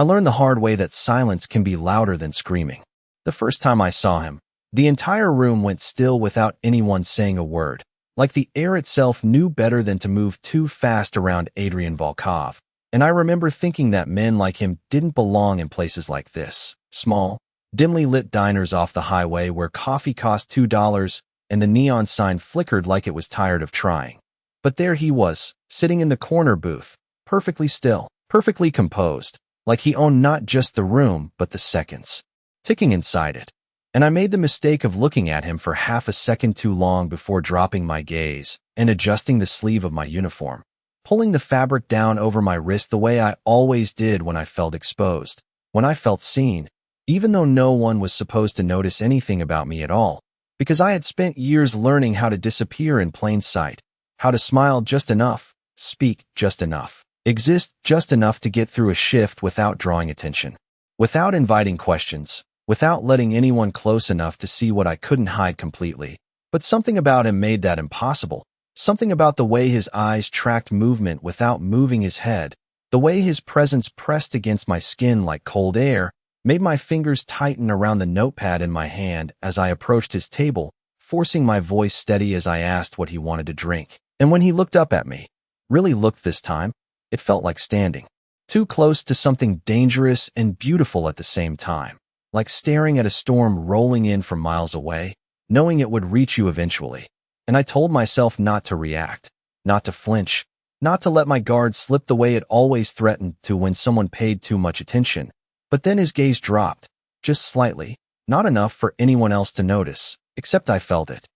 I learned the hard way that silence can be louder than screaming. The first time I saw him, the entire room went still without anyone saying a word, like the air itself knew better than to move too fast around Adrian Volkov. And I remember thinking that men like him didn't belong in places like this. Small, dimly lit diners off the highway where coffee cost $2 and the neon sign flickered like it was tired of trying. But there he was, sitting in the corner booth, perfectly still, perfectly composed, like he owned not just the room but the seconds ticking inside it. And I made the mistake of looking at him for half a second too long before dropping my gaze and adjusting the sleeve of my uniform, pulling the fabric down over my wrist the way I always did when I felt exposed, when I felt seen, even though no one was supposed to notice anything about me at all, because I had spent years learning how to disappear in plain sight, how to smile just enough, speak just enough, exist just enough to get through a shift without drawing attention, without inviting questions, without letting anyone close enough to see what I couldn't hide completely. But something about him made that impossible. Something about the way his eyes tracked movement without moving his head, the way his presence pressed against my skin like cold air, made my fingers tighten around the notepad in my hand as I approached his table, forcing my voice steady as I asked what he wanted to drink. And when he looked up at me, really looked this time, it felt like standing too close to something dangerous and beautiful at the same time, like staring at a storm rolling in from miles away, knowing it would reach you eventually. And I told myself not to react, not to flinch, not to let my guard slip the way it always threatened to when someone paid too much attention. But then his gaze dropped, just slightly, not enough for anyone else to notice, except I felt it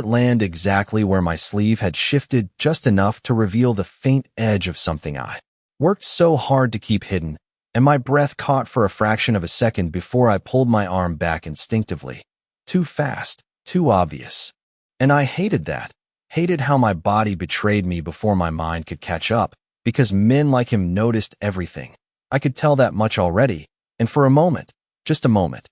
land exactly where my sleeve had shifted just enough to reveal the faint edge of something I worked so hard to keep hidden, and my breath caught for a fraction of a second before I pulled my arm back instinctively. Too fast, too obvious. And I hated that, hated how my body betrayed me before my mind could catch up, because men like him noticed everything. I could tell that much already, and for a moment, just a moment,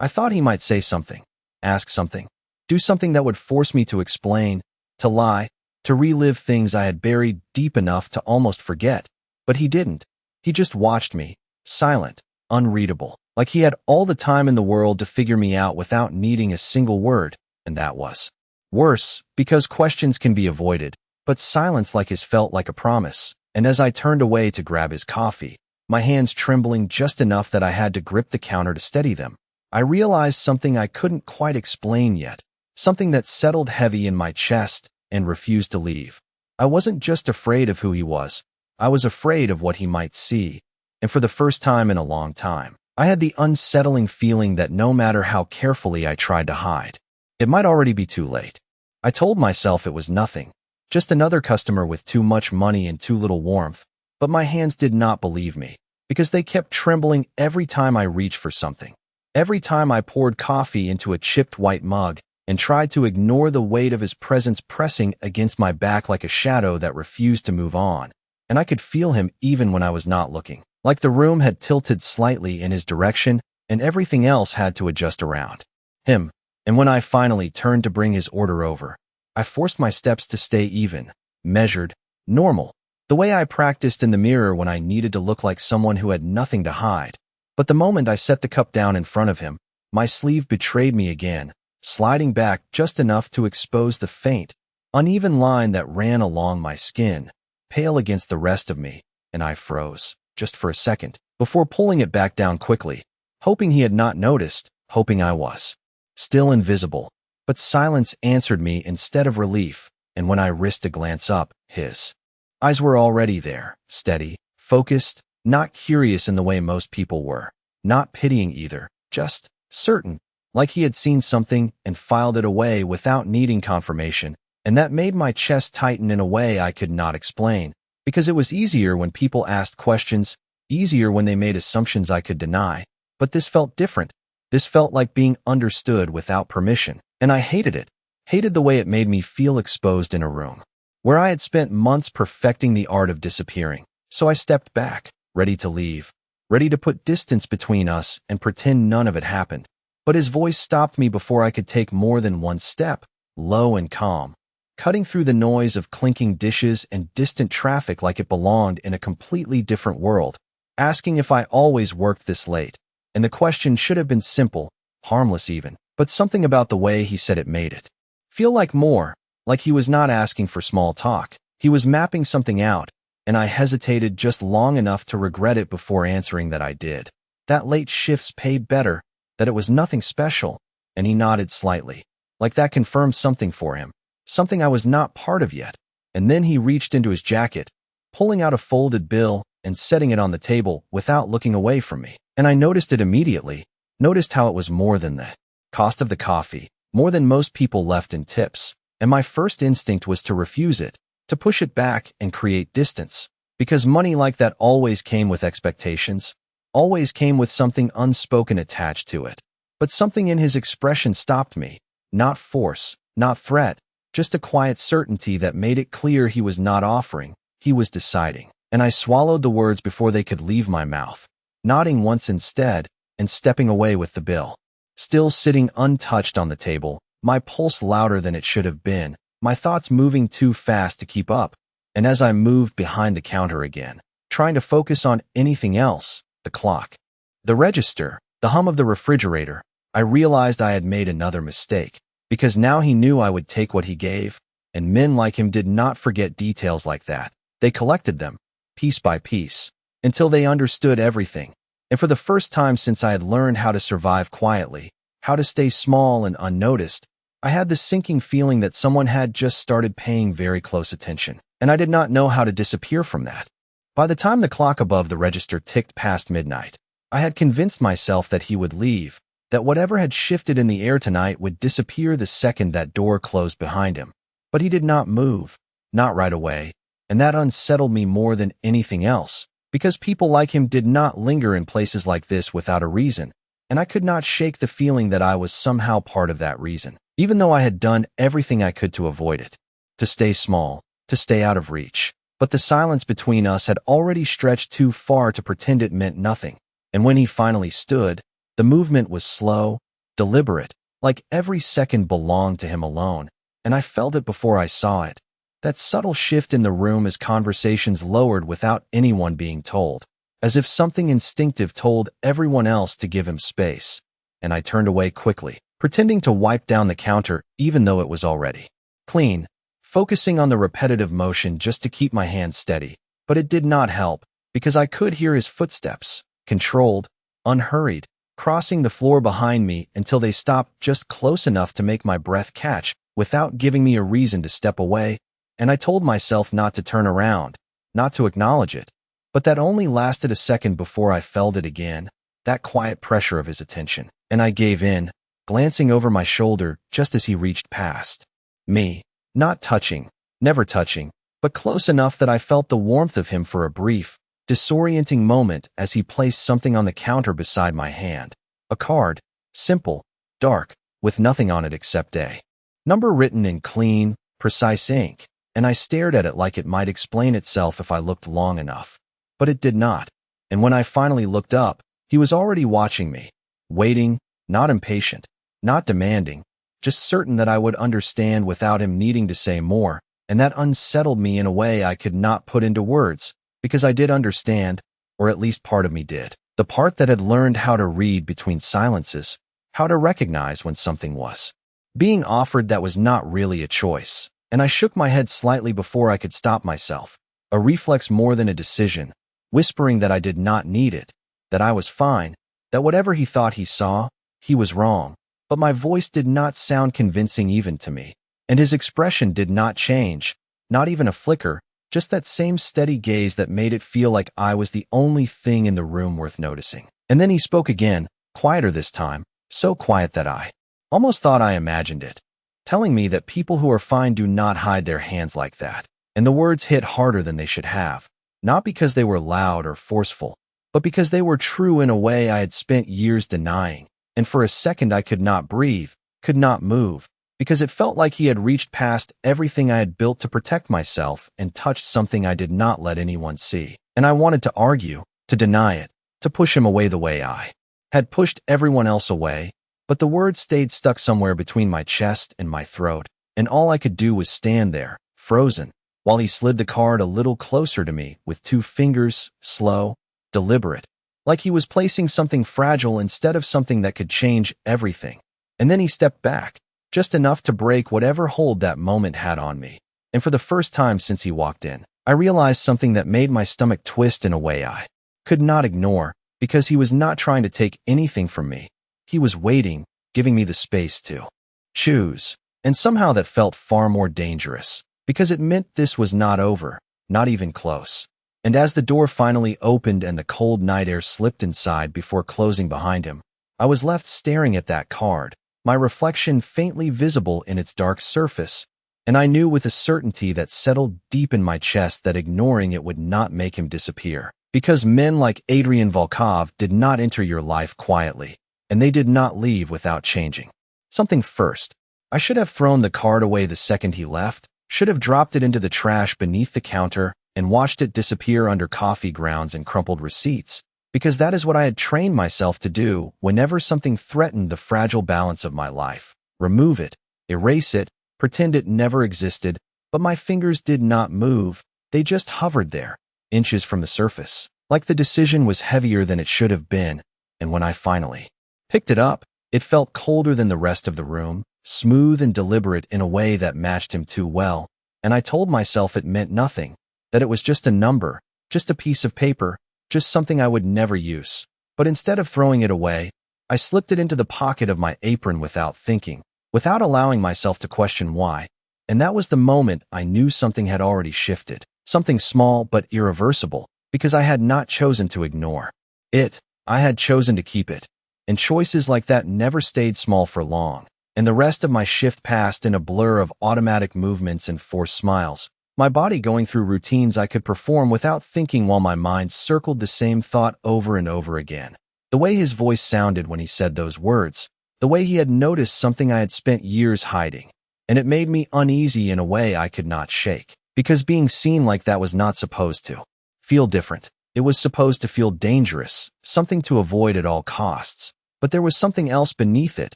I thought he might say something, ask something, do something that would force me to explain, to lie, to relive things I had buried deep enough to almost forget. But he didn't. He just watched me, silent, unreadable, like he had all the time in the world to figure me out without needing a single word, and that was worse, because questions can be avoided, but silence like his felt like a promise. And as I turned away to grab his coffee, my hands trembling just enough that I had to grip the counter to steady them, I realized something I couldn't quite explain yet, something that settled heavy in my chest and refused to leave. I wasn't just afraid of who he was, I was afraid of what he might see, and for the first time in a long time, I had the unsettling feeling that no matter how carefully I tried to hide, it might already be too late. I told myself it was nothing, just another customer with too much money and too little warmth, but my hands did not believe me, because they kept trembling every time I reached for something, every time I poured coffee into a chipped white mug and tried to ignore the weight of his presence pressing against my back like a shadow that refused to move on. And I could feel him even when I was not looking, like the room had tilted slightly in his direction and everything else had to adjust around him. And when I finally turned to bring his order over, I forced my steps to stay even, measured, normal, the way I practiced in the mirror when I needed to look like someone who had nothing to hide. But the moment I set the cup down in front of him, my sleeve betrayed me again, sliding back just enough to expose the faint, uneven line that ran along my skin, pale against the rest of me, and I froze, just for a second, before pulling it back down quickly, hoping he had not noticed, hoping I was still invisible. But silence answered me instead of relief, and when I risked a glance up, his eyes were already there, steady, focused, not curious in the way most people were, not pitying either, just certain, like he had seen something and filed it away without needing confirmation. And that made my chest tighten in a way I could not explain, because it was easier when people asked questions, easier when they made assumptions I could deny. But this felt different. This felt like being understood without permission, and I hated it, hated the way it made me feel exposed in a room where I had spent months perfecting the art of disappearing. So I stepped back, ready to leave, ready to put distance between us and pretend none of it happened. But his voice stopped me before I could take more than one step, low and calm, cutting through the noise of clinking dishes and distant traffic like it belonged in a completely different world. asking if I always worked this late. And the question should have been simple, harmless even, but something about the way he said it made it feel like more, like he was not asking for small talk. He was mapping something out, and I hesitated just long enough to regret it before answering that I did. That late shifts paid better, that it was nothing special, and he nodded slightly, like that confirmed something for him, something I was not part of yet. And then he reached into his jacket, pulling out a folded bill and setting it on the table without looking away from me. And I noticed it immediately, noticed how it was more than the cost of the coffee, more than most people left in tips. And my first instinct was to refuse it, to push it back and create distance, because money like that always came with expectations, always came with something unspoken attached to it. But something in his expression stopped me, not force, not threat, just a quiet certainty that made it clear he was not offering, he was deciding. And I swallowed the words before they could leave my mouth, nodding once instead and stepping away with the bill. Still sitting untouched on the table, my pulse louder than it should have been, my thoughts moving too fast to keep up. And as I moved behind the counter again, trying to focus on anything else, the clock, the register, the hum of the refrigerator, I realized I had made another mistake, because now he knew I would take what he gave, and men like him did not forget details like that. They collected them, piece by piece, until they understood everything. And for the first time since I had learned how to survive quietly, how to stay small and unnoticed, I had the sinking feeling that someone had just started paying very close attention, and I did not know how to disappear from that. By the time the clock above the register ticked past midnight, I had convinced myself that he would leave, that whatever had shifted in the air tonight would disappear the second that door closed behind him. But he did not move, not right away, and that unsettled me more than anything else, because people like him did not linger in places like this without a reason, and I could not shake the feeling that I was somehow part of that reason, even though I had done everything I could to avoid it, to stay small, to stay out of reach. But the silence between us had already stretched too far to pretend it meant nothing, and when he finally stood, the movement was slow, deliberate, like every second belonged to him alone, and I felt it before I saw it. That subtle shift in the room as conversations lowered without anyone being told, as if something instinctive told everyone else to give him space. And I turned away quickly, pretending to wipe down the counter even though it was already clean, focusing on the repetitive motion just to keep my hands steady. But it did not help, because I could hear his footsteps, controlled, unhurried, crossing the floor behind me until they stopped just close enough to make my breath catch without giving me a reason to step away. And I told myself not to turn around, not to acknowledge it. But that only lasted a second before I felt it again, that quiet pressure of his attention. And I gave in, glancing over my shoulder just as he reached past me, not touching, never touching, but close enough that I felt the warmth of him for a brief, disorienting moment as he placed something on the counter beside my hand. A card, simple, dark, with nothing on it except a number written in clean, precise ink, and I stared at it like it might explain itself if I looked long enough. But it did not, and when I finally looked up, he was already watching me, waiting, not impatient, not demanding, just certain that I would understand without him needing to say more, and that unsettled me in a way I could not put into words, because I did understand, or at least part of me did. The part that had learned how to read between silences, how to recognize when something was being offered that was not really a choice. And I shook my head slightly before I could stop myself, a reflex more than a decision, whispering that I did not need it, that I was fine, that whatever he thought he saw, he was wrong. But my voice did not sound convincing even to me, and his expression did not change, not even a flicker, just that same steady gaze that made it feel like I was the only thing in the room worth noticing. And then he spoke again, quieter this time, so quiet that I almost thought I imagined it, telling me that people who are fine do not hide their hands like that. And the words hit harder than they should have, not because they were loud or forceful, but because they were true in a way I had spent years denying. And for a second I could not breathe, could not move, because it felt like he had reached past everything I had built to protect myself and touched something I did not let anyone see. And I wanted to argue, to deny it, to push him away the way I had pushed everyone else away, but the words stayed stuck somewhere between my chest and my throat, and all I could do was stand there, frozen, while he slid the card a little closer to me with 2 fingers, slow, deliberate, like he was placing something fragile instead of something that could change everything. And then he stepped back, just enough to break whatever hold that moment had on me. And for the first time since he walked in, I realized something that made my stomach twist in a way I could not ignore, because he was not trying to take anything from me. He was waiting, giving me the space to choose. And somehow that felt far more dangerous, because it meant this was not over, not even close. And as the door finally opened and the cold night air slipped inside before closing behind him, I was left staring at that card, my reflection faintly visible in its dark surface, and I knew with a certainty that settled deep in my chest that ignoring it would not make him disappear. Because men like Adrian Volkov did not enter your life quietly, and they did not leave without changing something first. I should have thrown the card away the second he left, should have dropped it into the trash beneath the counter, and watched it disappear under coffee grounds and crumpled receipts, because that is what I had trained myself to do whenever something threatened the fragile balance of my life. Remove it, erase it, pretend it never existed, but my fingers did not move, they just hovered there, inches from the surface, like the decision was heavier than it should have been, and when I finally picked it up, it felt colder than the rest of the room, smooth and deliberate in a way that matched him too well, and I told myself it meant nothing, that it was just a number, just a piece of paper, just something I would never use. But instead of throwing it away, I slipped it into the pocket of my apron without thinking, without allowing myself to question why, and that was the moment I knew something had already shifted. Something small but irreversible, because I had not chosen to ignore it. I had chosen to keep it. And choices like that never stayed small for long. And the rest of my shift passed in a blur of automatic movements and forced smiles, my body going through routines I could perform without thinking while my mind circled the same thought over and over again. The way his voice sounded when he said those words, the way he had noticed something I had spent years hiding, and it made me uneasy in a way I could not shake. Because being seen like that was not supposed to feel different. It was supposed to feel dangerous, something to avoid at all costs. But there was something else beneath it,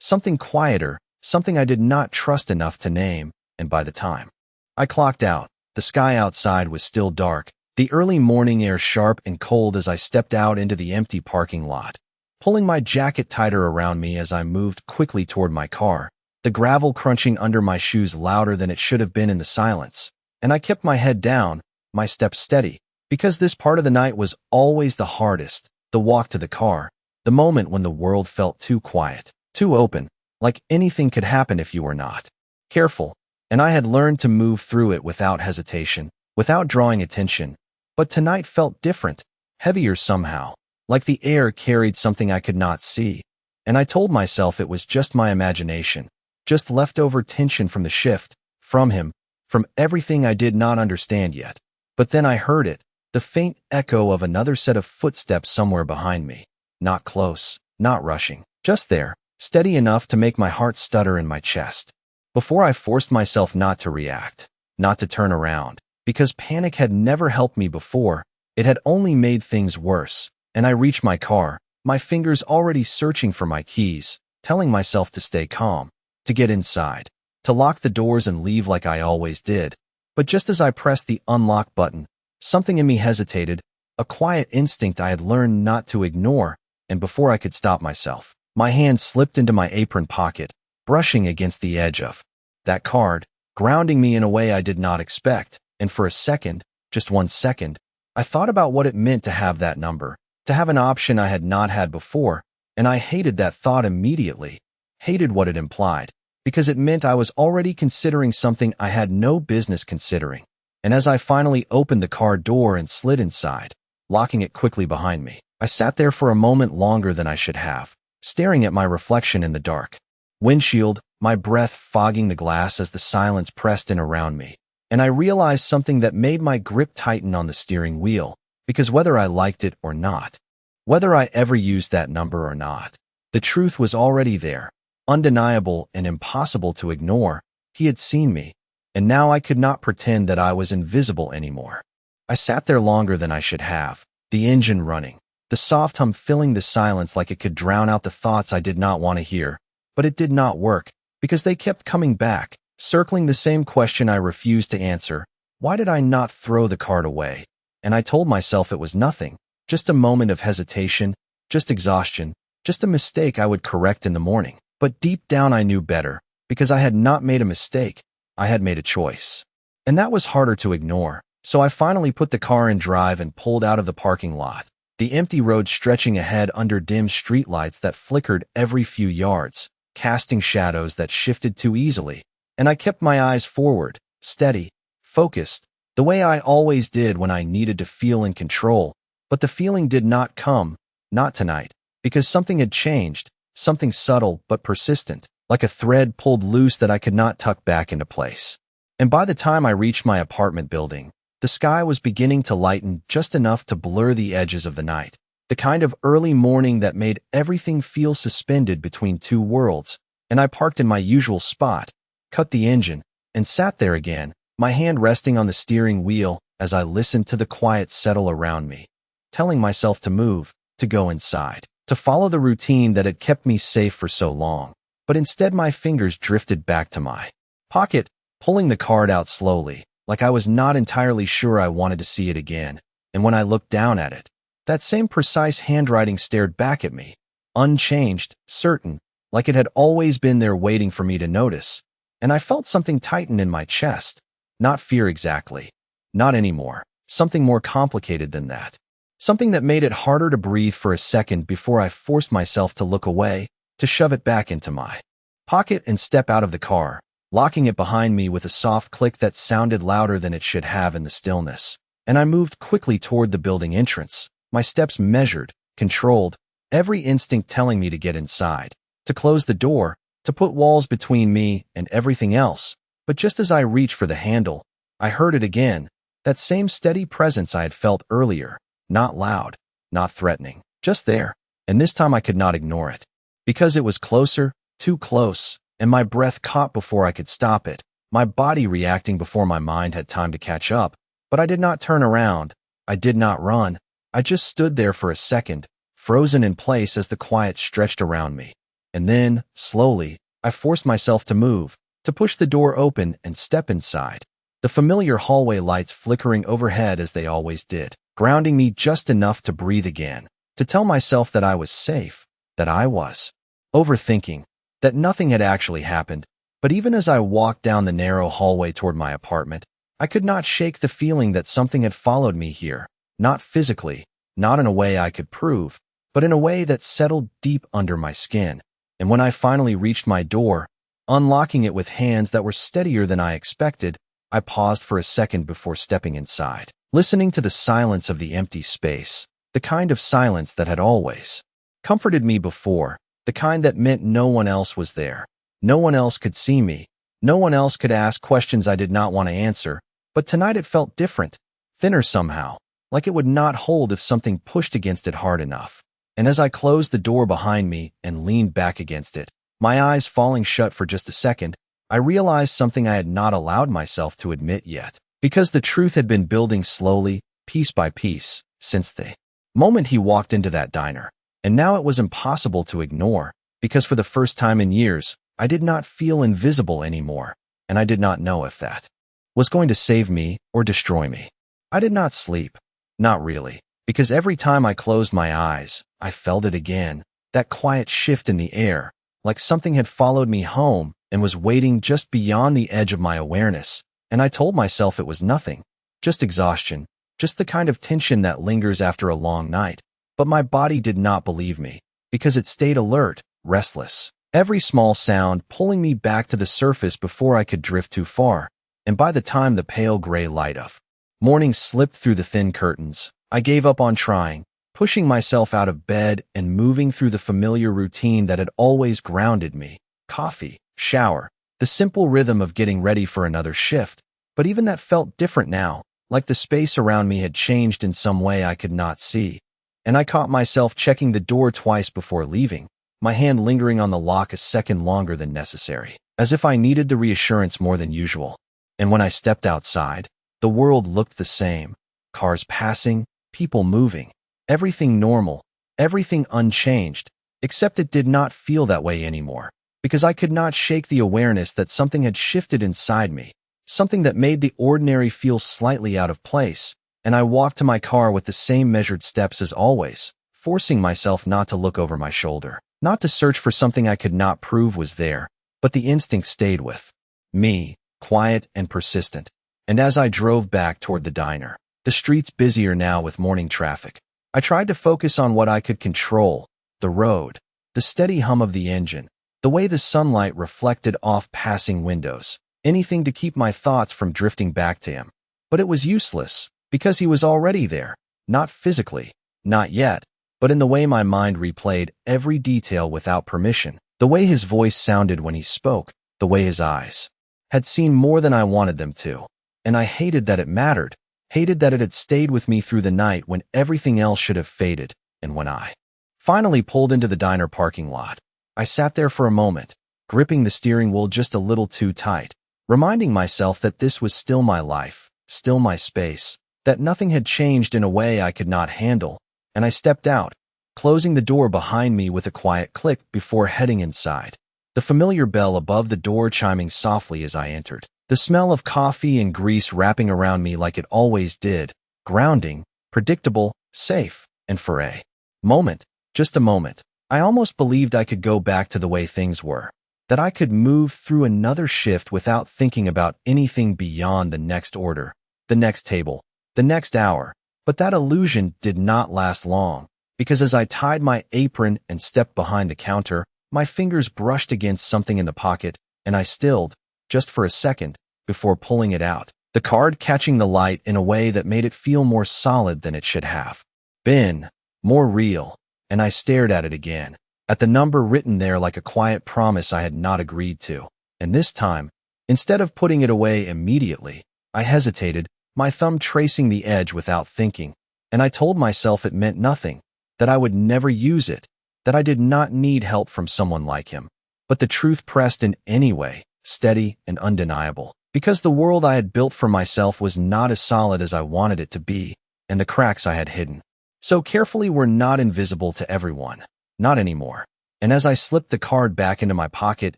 something quieter, something I did not trust enough to name, and by the time I clocked out, the sky outside was still dark, the early morning air sharp and cold as I stepped out into the empty parking lot, pulling my jacket tighter around me as I moved quickly toward my car, the gravel crunching under my shoes louder than it should have been in the silence. And I kept my head down, my steps steady, because this part of the night was always the hardest, the walk to the car, the moment when the world felt too quiet, too open, like anything could happen if you were not careful, and I had learned to move through it without hesitation, without drawing attention. But tonight felt different, heavier somehow, like the air carried something I could not see, and I told myself it was just my imagination, just leftover tension from the shift, from him, from everything I did not understand yet. But then I heard it, the faint echo of another set of footsteps somewhere behind me. Not close, not rushing, just there, steady enough to make my heart stutter in my chest. Before I forced myself not to react, not to turn around, because panic had never helped me before, it had only made things worse, and I reached my car, my fingers already searching for my keys, telling myself to stay calm, to get inside, to lock the doors and leave like I always did. But just as I pressed the unlock button, something in me hesitated, a quiet instinct I had learned not to ignore, and before I could stop myself, my hand slipped into my apron pocket, brushing against the edge of that card, grounding me in a way I did not expect, and for a second, just 1 second, I thought about what it meant to have that number, to have an option I had not had before, and I hated that thought immediately, hated what it implied, because it meant I was already considering something I had no business considering. And as I finally opened the car door and slid inside, locking it quickly behind me, I sat there for a moment longer than I should have, staring at my reflection in the dark windshield, my breath fogging the glass as the silence pressed in around me. And I realized something that made my grip tighten on the steering wheel, because whether I liked it or not, whether I ever used that number or not, the truth was already there, undeniable and impossible to ignore. He had seen me, and now I could not pretend that I was invisible anymore. I sat there longer than I should have, the engine running, the soft hum filling the silence like it could drown out the thoughts I did not want to hear. But it did not work, because they kept coming back, circling the same question I refused to answer. Why did I not throw the card away? And I told myself it was nothing, Just a moment of hesitation, just exhaustion, just a mistake I would correct in the morning. But deep down I knew better, because I had not made a mistake, I had made a choice. And that was harder to ignore. So I finally put the car in drive and pulled out of the parking lot. The empty road stretching ahead under dim streetlights that flickered every few yards, casting shadows that shifted too easily. And I kept my eyes forward, steady, focused, the way I always did when I needed to feel in control. But the feeling did not come, not tonight, because something had changed, something subtle but persistent, like a thread pulled loose that I could not tuck back into place. And by the time I reached my apartment building, the sky was beginning to lighten just enough to blur the edges of the night, the kind of early morning that made everything feel suspended between two worlds. And I parked in my usual spot, cut the engine, and sat there again, my hand resting on the steering wheel as I listened to the quiet settle around me, telling myself to move, to go inside, to follow the routine that had kept me safe for so long. But instead my fingers drifted back to my pocket, pulling the card out slowly, like I was not entirely sure I wanted to see it again. And when I looked down at it, that same precise handwriting stared back at me, unchanged, certain, like it had always been there waiting for me to notice. And I felt something tighten in my chest. Not fear exactly. Not anymore. Something more complicated than that. Something that made it harder to breathe for a second before I forced myself to look away, to shove it back into my pocket and step out of the car, locking it behind me with a soft click that sounded louder than it should have in the stillness. And I moved quickly toward the building entrance, my steps measured, controlled, every instinct telling me to get inside, to close the door, to put walls between me and everything else. But just as I reached for the handle, I heard it again, that same steady presence I had felt earlier, not loud, not threatening, just there. And this time I could not ignore it, because it was closer, too close, and my breath caught before I could stop it, my body reacting before my mind had time to catch up. But I did not turn around. I did not run. I just stood there for a second, frozen in place as the quiet stretched around me. And then, slowly, I forced myself to move, to push the door open and step inside. The familiar hallway lights flickering overhead as they always did, grounding me just enough to breathe again, to tell myself that I was safe, that I was overthinking, that nothing had actually happened. But even as I walked down the narrow hallway toward my apartment, I could not shake the feeling that something had followed me here, not physically, not in a way I could prove, but in a way that settled deep under my skin. And when I finally reached my door, unlocking it with hands that were steadier than I expected, I paused for a second before stepping inside, listening to the silence of the empty space, the kind of silence that had always comforted me before, the kind that meant no one else was there. No one else could see me. No one else could ask questions I did not want to answer. But tonight it felt different, thinner somehow, like it would not hold if something pushed against it hard enough. And as I closed the door behind me and leaned back against it, my eyes falling shut for just a second, I realized something I had not allowed myself to admit yet, because the truth had been building slowly, piece by piece, since the moment he walked into that diner. And now it was impossible to ignore, because for the first time in years, I did not feel invisible anymore, and I did not know if that was going to save me or destroy me. I did not sleep. Not really, because every time I closed my eyes, I felt it again, that quiet shift in the air, like something had followed me home and was waiting just beyond the edge of my awareness. And I told myself it was nothing, just exhaustion, just the kind of tension that lingers after a long night. But my body did not believe me, because it stayed alert, restless, every small sound pulling me back to the surface before I could drift too far. And by the time the pale gray light of morning slipped through the thin curtains, I gave up on trying, pushing myself out of bed and moving through the familiar routine that had always grounded me. Coffee, shower, the simple rhythm of getting ready for another shift. But even that felt different now, like the space around me had changed in some way I could not see. And I caught myself checking the door twice before leaving, my hand lingering on the lock a second longer than necessary, as if I needed the reassurance more than usual. And when I stepped outside, the world looked the same. Cars passing, people moving, everything normal, everything unchanged, except it did not feel that way anymore, because I could not shake the awareness that something had shifted inside me, something that made the ordinary feel slightly out of place, and I walked to my car with the same measured steps as always, forcing myself not to look over my shoulder, not to search for something I could not prove was there, but the instinct stayed with me, quiet and persistent. And as I drove back toward the diner, the streets busier now with morning traffic, I tried to focus on what I could control: the road, the steady hum of the engine, the way the sunlight reflected off passing windows, anything to keep my thoughts from drifting back to him. But it was useless, because he was already there, not physically, not yet, but in the way my mind replayed every detail without permission, the way his voice sounded when he spoke, the way his eyes had seen more than I wanted them to. And I hated that it mattered, hated that it had stayed with me through the night when everything else should have faded. And when I finally pulled into the diner parking lot, I sat there for a moment, gripping the steering wheel just a little too tight, reminding myself that this was still my life, still my space, that nothing had changed in a way I could not handle. And I stepped out, closing the door behind me with a quiet click before heading inside, the familiar bell above the door chiming softly as I entered, the smell of coffee and grease wrapping around me like it always did, grounding, predictable, safe. And for a moment, just a moment, I almost believed I could go back to the way things were, that I could move through another shift without thinking about anything beyond the next order, the next table, the next hour. But that illusion did not last long, because as I tied my apron and stepped behind the counter, my fingers brushed against something in the pocket, and I stilled, just for a second, before pulling it out, the card catching the light in a way that made it feel more solid than it should have been, more real. And I stared at it again, at the number written there like a quiet promise I had not agreed to. And this time, instead of putting it away immediately, I hesitated, my thumb tracing the edge without thinking, and I told myself it meant nothing, that I would never use it, that I did not need help from someone like him. But the truth pressed in anyway, steady and undeniable, because the world I had built for myself was not as solid as I wanted it to be, and the cracks I had hidden so carefully were not invisible to everyone, not anymore. And as I slipped the card back into my pocket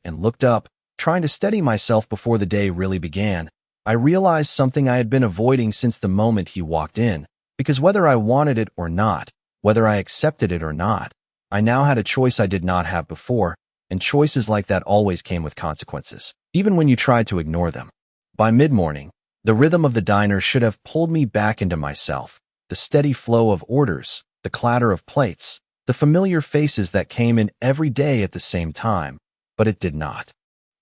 and looked up, trying to steady myself before the day really began, I realized something I had been avoiding since the moment he walked in, because whether I wanted it or not, whether I accepted it or not, I now had a choice I did not have before, and choices like that always came with consequences, even when you tried to ignore them. By mid-morning, the rhythm of the diner should have pulled me back into myself, the steady flow of orders, the clatter of plates, the familiar faces that came in every day at the same time, but it did not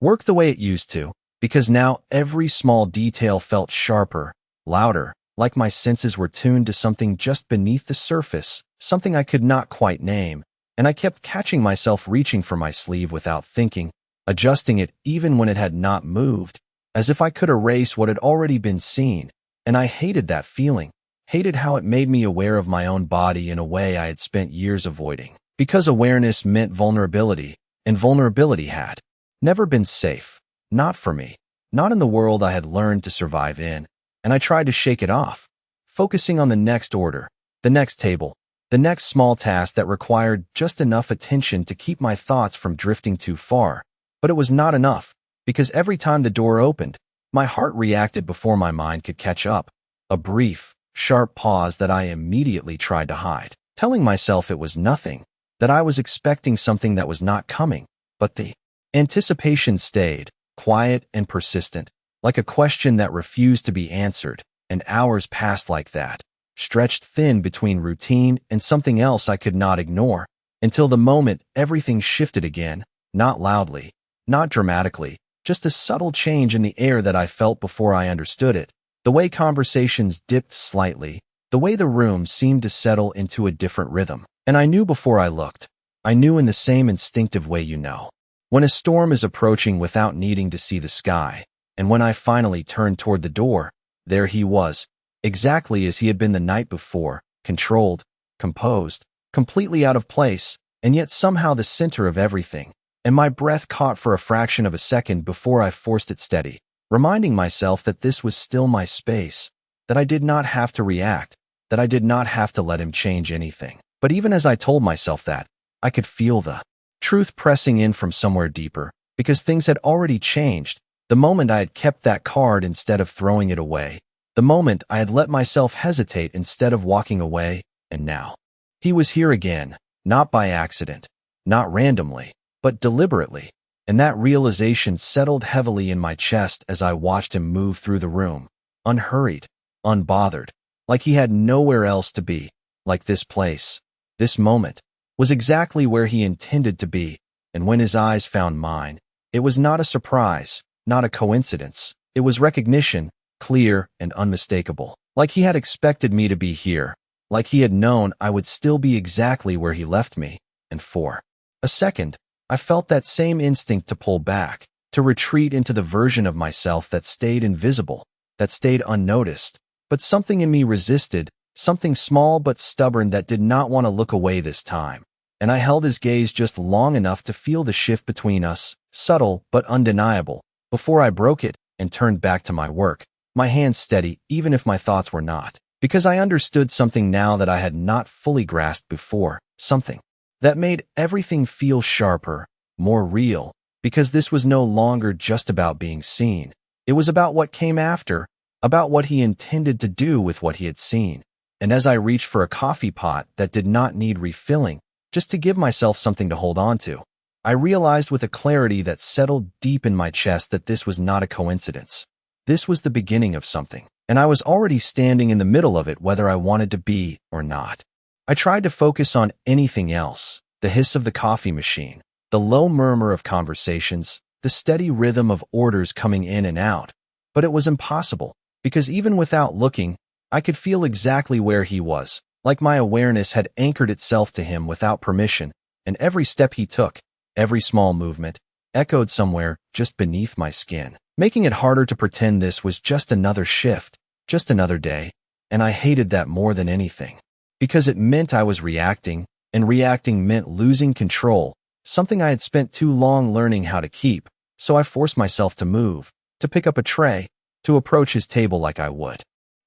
work the way it used to. Because now every small detail felt sharper, louder, like my senses were tuned to something just beneath the surface, something I could not quite name, and I kept catching myself reaching for my sleeve without thinking, adjusting it even when it had not moved, as if I could erase what had already been seen. And I hated that feeling, hated how it made me aware of my own body in a way I had spent years avoiding, because awareness meant vulnerability, and vulnerability had never been safe. Not for me, not in the world I had learned to survive in, and I tried to shake it off, focusing on the next order, the next table, the next small task that required just enough attention to keep my thoughts from drifting too far. But it was not enough, because every time the door opened, my heart reacted before my mind could catch up, a brief, sharp pause that I immediately tried to hide, telling myself it was nothing, that I was expecting something that was not coming. But the anticipation stayed, quiet and persistent, like a question that refused to be answered, and hours passed like that, stretched thin between routine and something else I could not ignore, until the moment everything shifted again, not loudly, not dramatically, just a subtle change in the air that I felt before I understood it, the way conversations dipped slightly, the way the room seemed to settle into a different rhythm. And I knew before I looked. I knew in the same instinctive way you know, when a storm is approaching without needing to see the sky. And when I finally turned toward the door, there he was, exactly as he had been the night before, controlled, composed, completely out of place, and yet somehow the center of everything. And my breath caught for a fraction of a second before I forced it steady, reminding myself that this was still my space, that I did not have to react, that I did not have to let him change anything. But even as I told myself that, I could feel the truth pressing in from somewhere deeper, because things had already changed. The moment I had kept that card instead of throwing it away, The moment I had let myself hesitate instead of walking away, and now. He was here again, not by accident, not randomly, but deliberately, and that realization settled heavily in my chest as I watched him move through the room, unhurried, unbothered, like he had nowhere else to be, like this place, this moment, was exactly where he intended to be, and when his eyes found mine, it was not a surprise, not a coincidence, it was recognition, clear and unmistakable, like he had expected me to be here, like he had known I would still be exactly where he left me, and for a second, I felt that same instinct to pull back, to retreat into the version of myself that stayed invisible, that stayed unnoticed, but something in me resisted, something small but stubborn that did not want to look away this time, and I held his gaze just long enough to feel the shift between us, subtle but undeniable, before I broke it and turned back to my work, my hands steady even if my thoughts were not, because I understood something now that I had not fully grasped before, something that made everything feel sharper, more real, because this was no longer just about being seen. It was about what came after, about what he intended to do with what he had seen. And as I reached for a coffee pot that did not need refilling, just to give myself something to hold on to, I realized with a clarity that settled deep in my chest that this was not a coincidence. This was the beginning of something, and I was already standing in the middle of it whether I wanted to be or not. I tried to focus on anything else, the hiss of the coffee machine, the low murmur of conversations, the steady rhythm of orders coming in and out, but it was impossible, because even without looking, I could feel exactly where he was, like my awareness had anchored itself to him without permission, and every step he took, every small movement, echoed somewhere just beneath my skin, making it harder to pretend this was just another shift, just another day, and I hated that more than anything. Because it meant I was reacting, and reacting meant losing control, something I had spent too long learning how to keep, so I forced myself to move, to pick up a tray, to approach his table like I would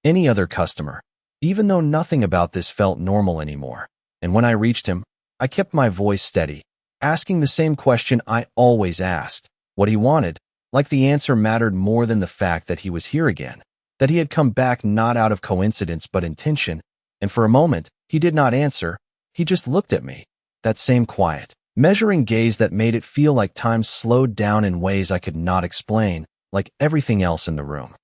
any other customer, even though nothing about this felt normal anymore. And when I reached him, I kept my voice steady, asking the same question I always asked, what he wanted, like the answer mattered more than the fact that he was here again, that he had come back not out of coincidence but intention. And for a moment, he did not answer, he just looked at me, that same quiet, measuring gaze that made it feel like time slowed down in ways I could not explain, like everything else in the room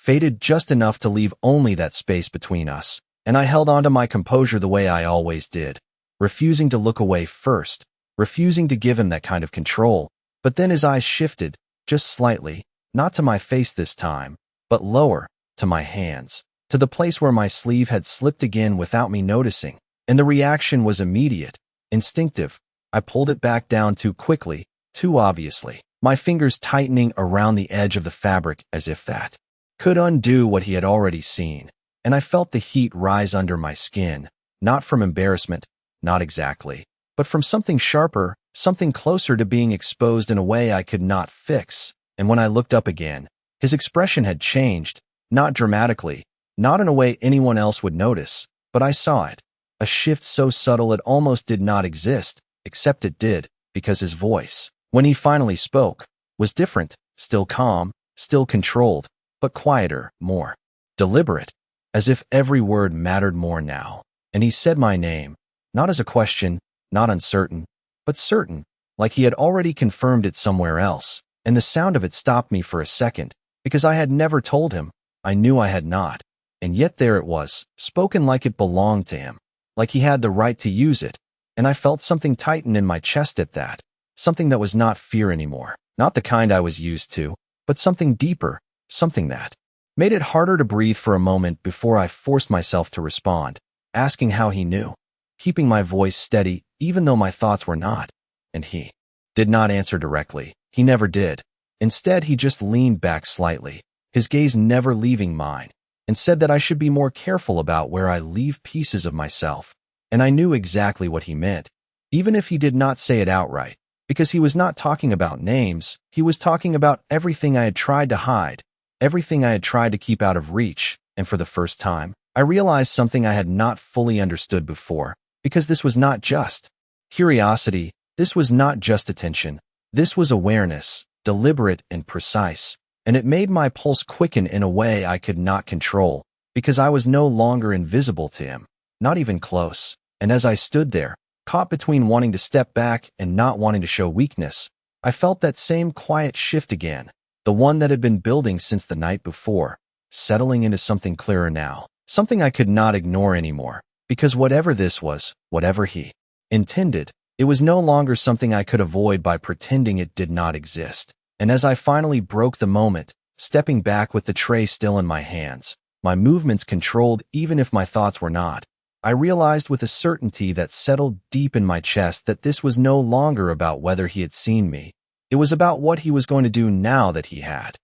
faded just enough to leave only that space between us, and I held on to my composure the way I always did, refusing to look away first, refusing to give him that kind of control. But then his eyes shifted, just slightly, not to my face this time, but lower, to my hands, to the place where my sleeve had slipped again without me noticing, and the reaction was immediate, instinctive. I pulled it back down too quickly, too obviously, my fingers tightening around the edge of the fabric as if that could undo what he had already seen, and I felt the heat rise under my skin, not from embarrassment, not exactly, but from something sharper, something closer to being exposed in a way I could not fix. And when I looked up again, his expression had changed, not dramatically, not in a way anyone else would notice, but I saw it, a shift so subtle it almost did not exist, except it did, because his voice, when he finally spoke, was different, still calm, still controlled, but quieter, more deliberate, as if every word mattered more now. And he said my name, not as a question, not uncertain, but certain, like he had already confirmed it somewhere else, and the sound of it stopped me for a second, because I had never told him, I knew I had not, and yet there it was, spoken like it belonged to him, like he had the right to use it, and I felt something tighten in my chest at that, something that was not fear anymore, not the kind I was used to, but something deeper, something that made it harder to breathe for a moment before I forced myself to respond, asking how he knew, keeping my voice steady even though my thoughts were not, and he did not answer directly, he never did. Instead, he just leaned back slightly, his gaze never leaving mine, and said that I should be more careful about where I leave pieces of myself, and I knew exactly what he meant, even if he did not say it outright, because he was not talking about names, he was talking about everything I had tried to hide, everything I had tried to keep out of reach, and for the first time, I realized something I had not fully understood before, because this was not just curiosity, this was not just attention, this was awareness, deliberate and precise, and it made my pulse quicken in a way I could not control, because I was no longer invisible to him, not even close. And as I stood there, caught between wanting to step back and not wanting to show weakness, I felt that same quiet shift again, the one that had been building since the night before, settling into something clearer now, something I could not ignore anymore, because whatever this was, whatever he intended, it was no longer something I could avoid by pretending it did not exist. And as I finally broke the moment, stepping back with the tray still in my hands, my movements controlled even if my thoughts were not, I realized with a certainty that settled deep in my chest that this was no longer about whether he had seen me. It was about what he was going to do now that he had.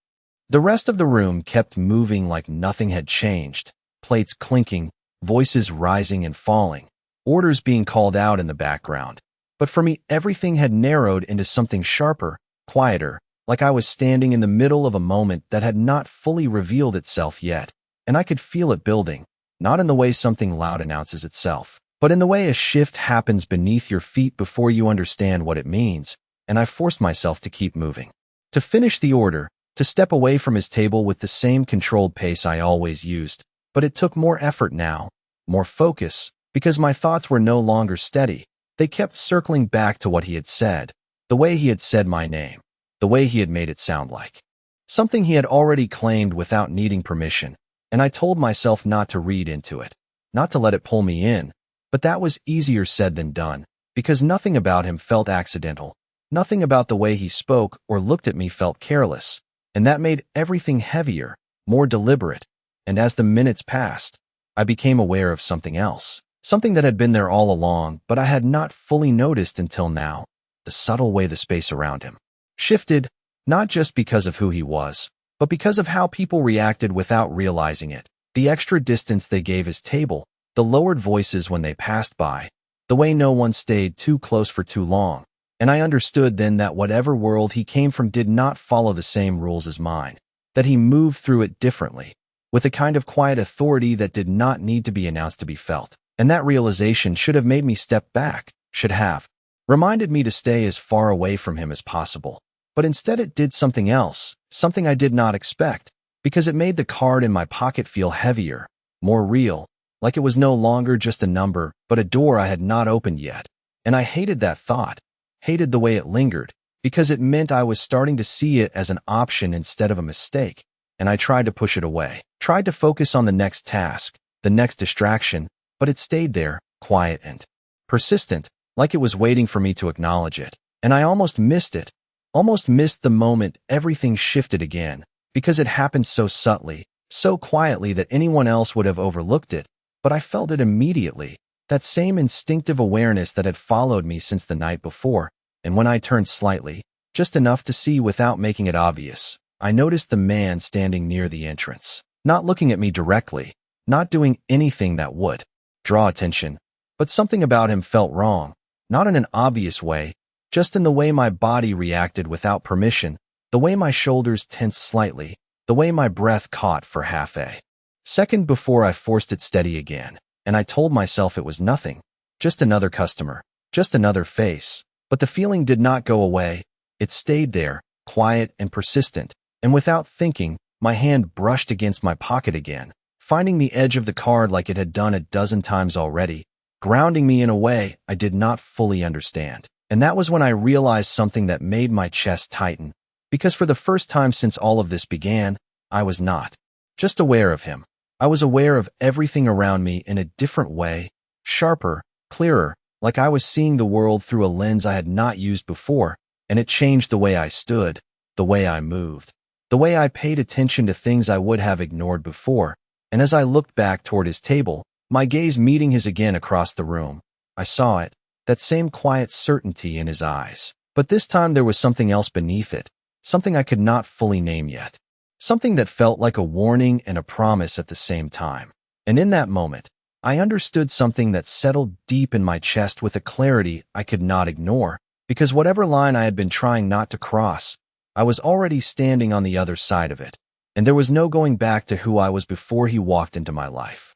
The rest of the room kept moving like nothing had changed, plates clinking, voices rising and falling, orders being called out in the background. But for me, everything had narrowed into something sharper, quieter, like I was standing in the middle of a moment that had not fully revealed itself yet, and I could feel it building, not in the way something loud announces itself, but in the way a shift happens beneath your feet before you understand what it means, and I forced myself to keep moving. To finish the order, to step away from his table with the same controlled pace I always used, but it took more effort now, more focus, because my thoughts were no longer steady. They kept circling back to what he had said, the way he had said my name, the way he had made it sound like something he had already claimed without needing permission, and I told myself not to read into it, not to let it pull me in, but that was easier said than done, because nothing about him felt accidental, nothing about the way he spoke or looked at me felt careless, and that made everything heavier, more deliberate, and as the minutes passed, I became aware of something else. Something that had been there all along, but I had not fully noticed until now, the subtle way the space around him shifted, not just because of who he was, but because of how people reacted without realizing it, the extra distance they gave his table, the lowered voices when they passed by, the way no one stayed too close for too long, and I understood then that whatever world he came from did not follow the same rules as mine, that he moved through it differently, with a kind of quiet authority that did not need to be announced to be felt. And that realization should have made me step back, should have reminded me to stay as far away from him as possible. But instead it did something else, something I did not expect, because it made the card in my pocket feel heavier, more real, like it was no longer just a number, but a door I had not opened yet. And I hated that thought, hated the way it lingered, because it meant I was starting to see it as an option instead of a mistake. And I tried to push it away, tried to focus on the next task, the next distraction, but it stayed there, quiet and persistent, like it was waiting for me to acknowledge it. And I almost missed it, almost missed the moment everything shifted again, because it happened so subtly, so quietly that anyone else would have overlooked it, but I felt it immediately, that same instinctive awareness that had followed me since the night before, and when I turned slightly, just enough to see without making it obvious, I noticed the man standing near the entrance, not looking at me directly, not doing anything that would draw attention, but something about him felt wrong, not in an obvious way, just in the way my body reacted without permission, the way my shoulders tensed slightly, the way my breath caught for half a second before I forced it steady again, and I told myself it was nothing, just another customer, just another face, but the feeling did not go away, it stayed there, quiet and persistent, and without thinking, my hand brushed against my pocket again, finding the edge of the card like it had done a dozen times already, grounding me in a way I did not fully understand. And that was when I realized something that made my chest tighten, because for the first time since all of this began, I was not just aware of him. I was aware of everything around me in a different way, sharper, clearer, like I was seeing the world through a lens I had not used before, and it changed the way I stood, the way I moved, the way I paid attention to things I would have ignored before. And as I looked back toward his table, my gaze meeting his again across the room, I saw it, that same quiet certainty in his eyes. But this time there was something else beneath it, something I could not fully name yet, something that felt like a warning and a promise at the same time. And in that moment, I understood something that settled deep in my chest with a clarity I could not ignore, because whatever line I had been trying not to cross, I was already standing on the other side of it. And there was no going back to who I was before he walked into my life.